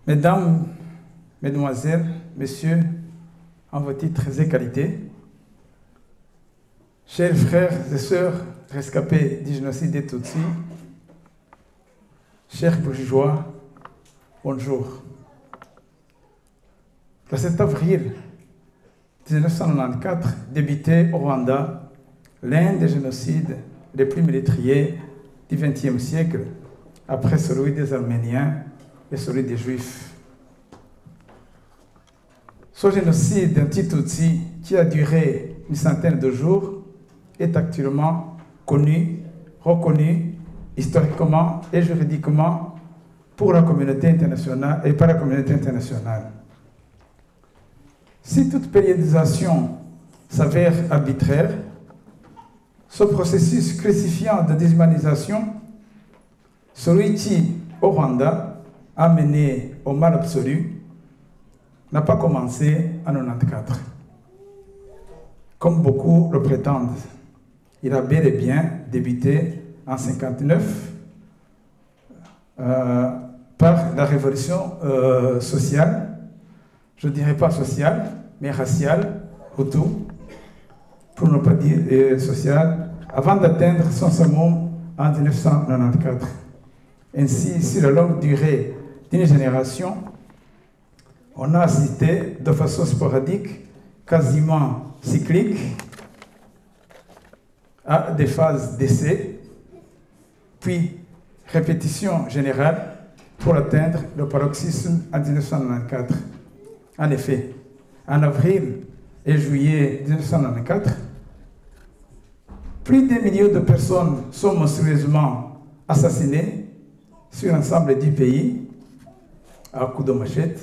Mesdames, Mesdemoiselles, Messieurs, en vos titres et qualités, chers frères et sœurs rescapés du génocide des Tutsis, chers bourgeois, bonjour. Le 7 avril 1994 débutait au Rwanda l'un des génocides les plus meurtriers du XXe siècle, après celui des Arméniens et celui des Juifs. Ce génocide anti-Tutsi, qui a duré une centaine de jours, est actuellement connu, reconnu historiquement et juridiquement pour la communauté internationale et par la communauté internationale. Si toute périodisation s'avère arbitraire, ce processus crucifiant de déshumanisation, celui qui, au Rwanda, a mené au mal absolu, n'a pas commencé en 1994. Comme beaucoup le prétendent, il a bel et bien débuté en 1959 par la révolution sociale, je ne dirais pas sociale, mais raciale, Hutu, pour ne pas dire sociale, avant d'atteindre son summum en 1994. Ainsi, sur la longue durée d'une génération, on a assisté de façon sporadique, quasiment cyclique, à des phases d'essai, puis répétition générale pour atteindre le paroxysme en 1994. En effet, en avril et juillet 1994, plus d'un million de personnes sont monstrueusement assassinées sur l'ensemble du pays à coups de machette,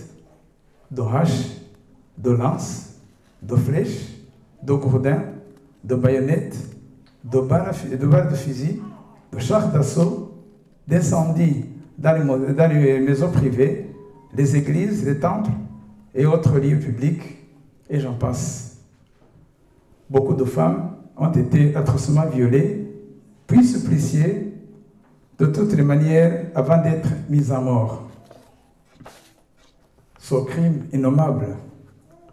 de hache, de lance, de flèches, de gourdins, de baïonnettes, de balles de fusil, de chars d'assaut, d'incendies dans les maisons privées, les églises, les temples et autres lieux publics, et j'en passe. Beaucoup de femmes ont été atrocement violées, puis suppliciées de toutes les manières avant d'être mises à mort. Ce crime innommable,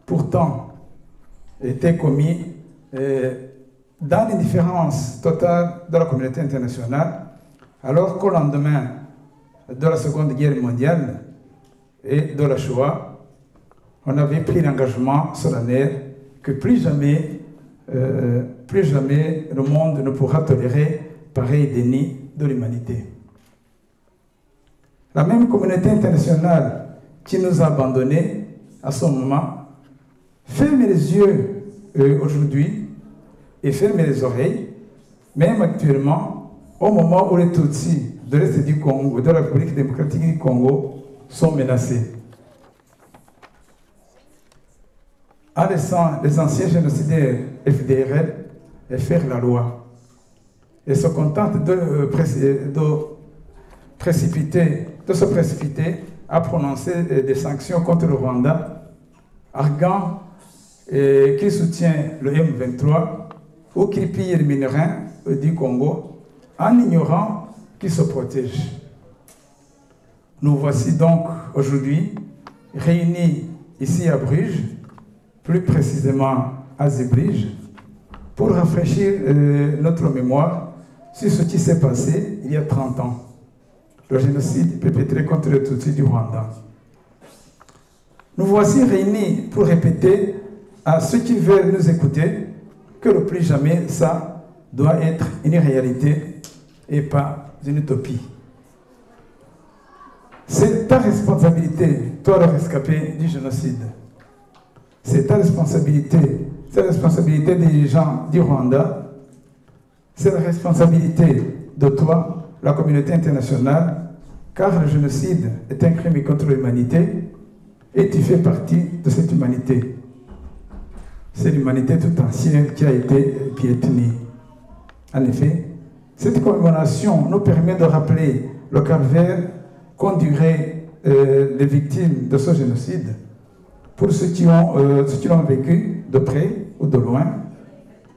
pourtant, était commis dans l'indifférence totale de la communauté internationale, alors qu'au lendemain de la Seconde Guerre mondiale et de la Shoah, on avait pris l'engagement solennel que plus jamais le monde ne pourra tolérer pareil déni de l'humanité. La même communauté internationale qui nous a abandonnés à ce moment ferme les yeux aujourd'hui et ferme les oreilles, même actuellement, au moment où les Tutsis de l'Est du Congo, de la République démocratique du Congo, sont menacés. En laissant les anciens génocidaires FDRL faire la loi et se contentent de se précipiter à prononcer des sanctions contre le Rwanda, arguant qu'il soutient le M23 ou qu'il pille les minerais du Congo en ignorant qu'il se protège. Nous voici donc aujourd'hui réunis ici à Bruges, plus précisément à Zeebrugge, pour rafraîchir notre mémoire sur ce qui s'est passé il y a 30 ans, le génocide perpétré contre les Tutsis du Rwanda. Nous voici réunis pour répéter à ceux qui veulent nous écouter que le plus jamais ça doit être une réalité et pas une utopie. C'est ta responsabilité, toi le rescapé du génocide. C'est ta responsabilité, c'est la responsabilité des gens du Rwanda, c'est la responsabilité de toi, la communauté internationale, car le génocide est un crime contre l'humanité et tu fais partie de cette humanité. C'est l'humanité tout entière qui a été piétinée. En effet, cette commémoration nous permet de rappeler le calvaire qu'enduraient les victimes de ce génocide pour ceux qui l'ont vécu de près ou de loin,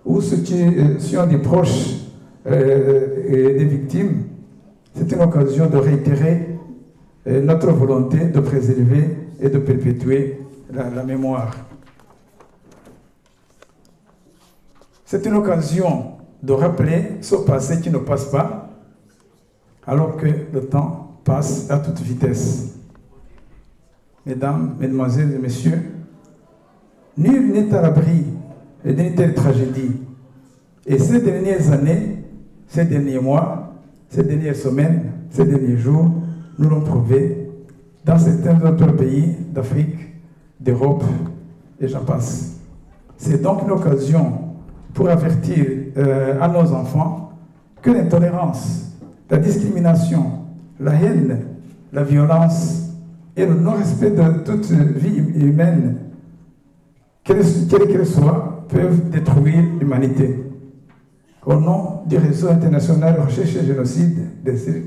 ou ceux qui ont des proches et des victimes. C'est une occasion de réitérer notre volonté de préserver et de perpétuer la mémoire. C'est une occasion de rappeler ce passé qui ne passe pas, alors que le temps passe à toute vitesse. Mesdames, Mesdemoiselles et Messieurs, nul n'est à l'abri d'une telle tragédie. Et ces dernières années, ces derniers mois, ces dernières semaines, ces derniers jours, nous l'ont prouvé dans certains autres pays d'Afrique, d'Europe, et j'en passe. C'est donc une occasion pour avertir à nos enfants que l'intolérance, la discrimination, la haine, la violence et le non-respect de toute vie humaine, quelle qu'elle soit, peuvent détruire l'humanité. Au nom du réseau international de recherche et génocide,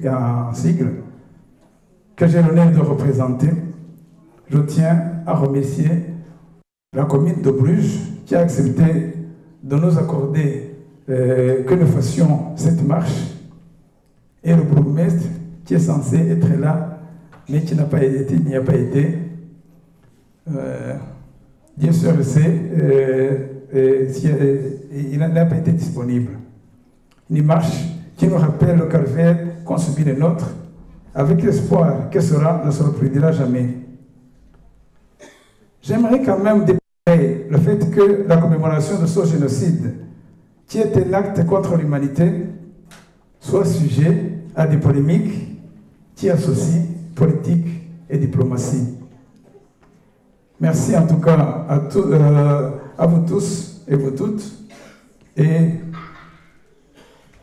en sigle, que j'ai l'honneur de représenter, je tiens à remercier la commune de Bruges qui a accepté de nous accorder que nous fassions cette marche, et le bourgmestre qui est censé être là, mais qui n'a pas été, n'y a pas été. Dieu seul sait, il n'a pas été disponible. Une marche qui nous rappelle le calvaire qu'ont subi les nôtres, avec l'espoir que cela ne se reproduira jamais. J'aimerais quand même déplorer le fait que la commémoration de ce génocide, qui était l'acte contre l'humanité, soit sujet à des polémiques qui associent politique et diplomatie. Merci en tout cas à vous tous et vous toutes, et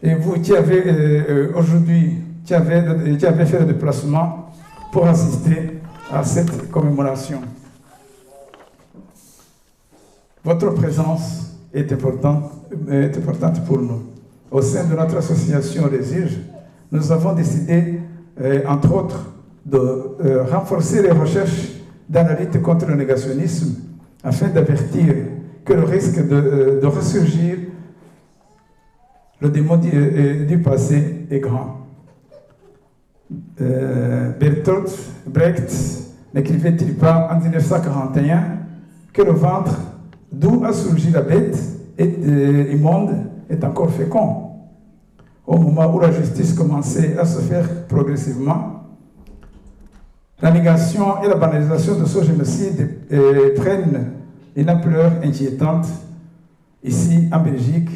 vous qui avez aujourd'hui, qui avez fait le déplacement pour assister à cette commémoration. Votre présence est importante pour nous. Au sein de notre association Les Urges, nous avons décidé, entre autres, de renforcer les recherches dans la lutte contre le négationnisme afin d'avertir que le risque de ressurgir le démon du passé est grand. Bertolt Brecht n'écrivait-il pas en 1941 que le ventre d'où a surgi la bête immonde est encore fécond? Au moment où la justice commençait à se faire progressivement, la négation et la banalisation de ce génocide prennent une ampleur inquiétante ici en Belgique,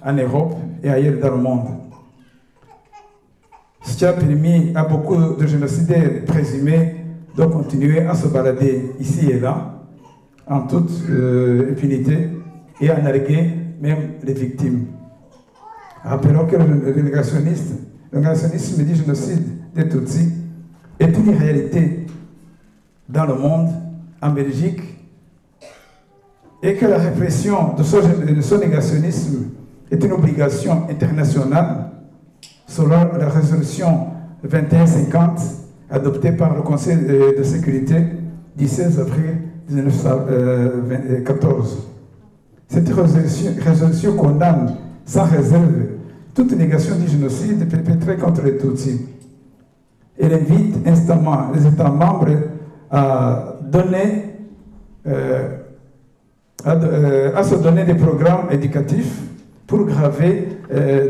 en Europe et ailleurs dans le monde. Ce qui a permis à beaucoup de génocidaires présumés de continuer à se balader ici et là, en toute impunité, et à narguer même les victimes. Rappelons que le négationnisme du génocide des Tutsis est une réalité dans le monde, en Belgique, et que la répression de ce négationnisme est une obligation internationale selon la résolution 2150 adoptée par le Conseil de sécurité du 16 avril 1914. Cette résolution condamne sans réserve toute négation du génocide perpétré contre les Tutsis. Elle invite instamment les États membres à se donner des programmes éducatifs pour graver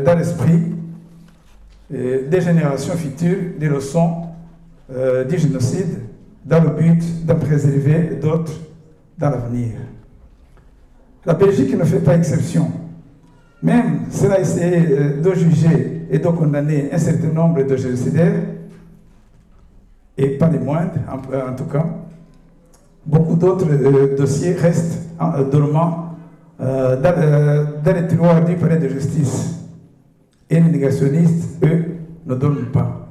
dans l'esprit des générations futures des leçons du génocide dans le but d'en préserver d'autres dans l'avenir. La Belgique ne fait pas exception. Même si elle a essayé de juger et de condamner un certain nombre de génocidaires, et pas les moindres en tout cas, beaucoup d'autres dossiers restent dormants dans les tiroirs du palais de justice. Et les négationnistes, eux, ne dorment pas.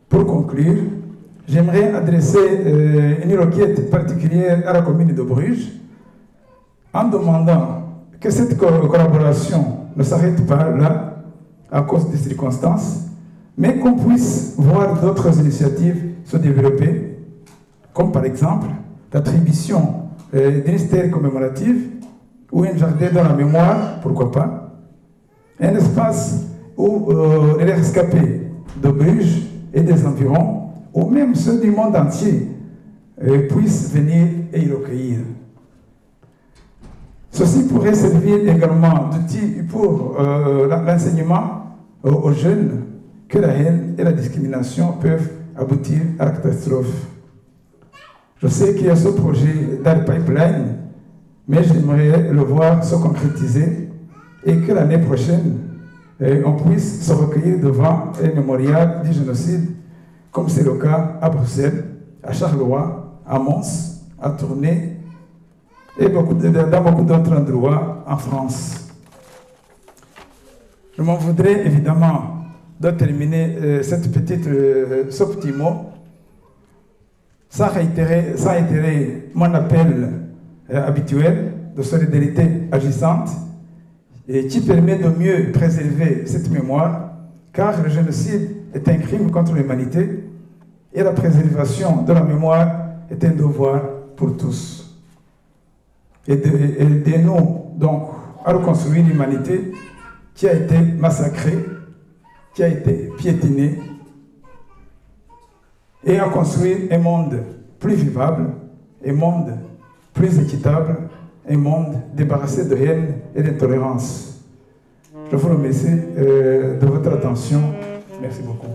Pour conclure, j'aimerais adresser une requête particulière à la commune de Bruges en demandant que cette collaboration ne s'arrête pas là à cause des circonstances, mais qu'on puisse voir d'autres initiatives se développer, comme par exemple l'attribution d'une stèle commémorative ou un jardin dans la mémoire, pourquoi pas, un espace où les rescapés de Bruges et des environs, ou même ceux du monde entier, puissent venir et y recueillir. Ceci pourrait servir également d'outil pour l'enseignement aux jeunes que la haine et la discrimination peuvent aboutir à la catastrophe. Je sais qu'il y a ce projet dans le pipeline, mais j'aimerais le voir se concrétiser et que l'année prochaine, on puisse se recueillir devant un mémorial du génocide, comme c'est le cas à Bruxelles, à Charleroi, à Mons, à Tournai et dans beaucoup d'autres endroits en France. Je m'en voudrais évidemment de terminer ce petit mot sans réitérer mon appel habituel de solidarité agissante et qui permet de mieux préserver cette mémoire, car le génocide est un crime contre l'humanité et la préservation de la mémoire est un devoir pour tous. Aidez-nous donc à reconstruire l'humanité qui a été massacrée, qui a été piétinée, et à construire un monde plus vivable, un monde plus équitable, un monde débarrassé de haine et d'intolérance. Je vous remercie de votre attention. Merci beaucoup.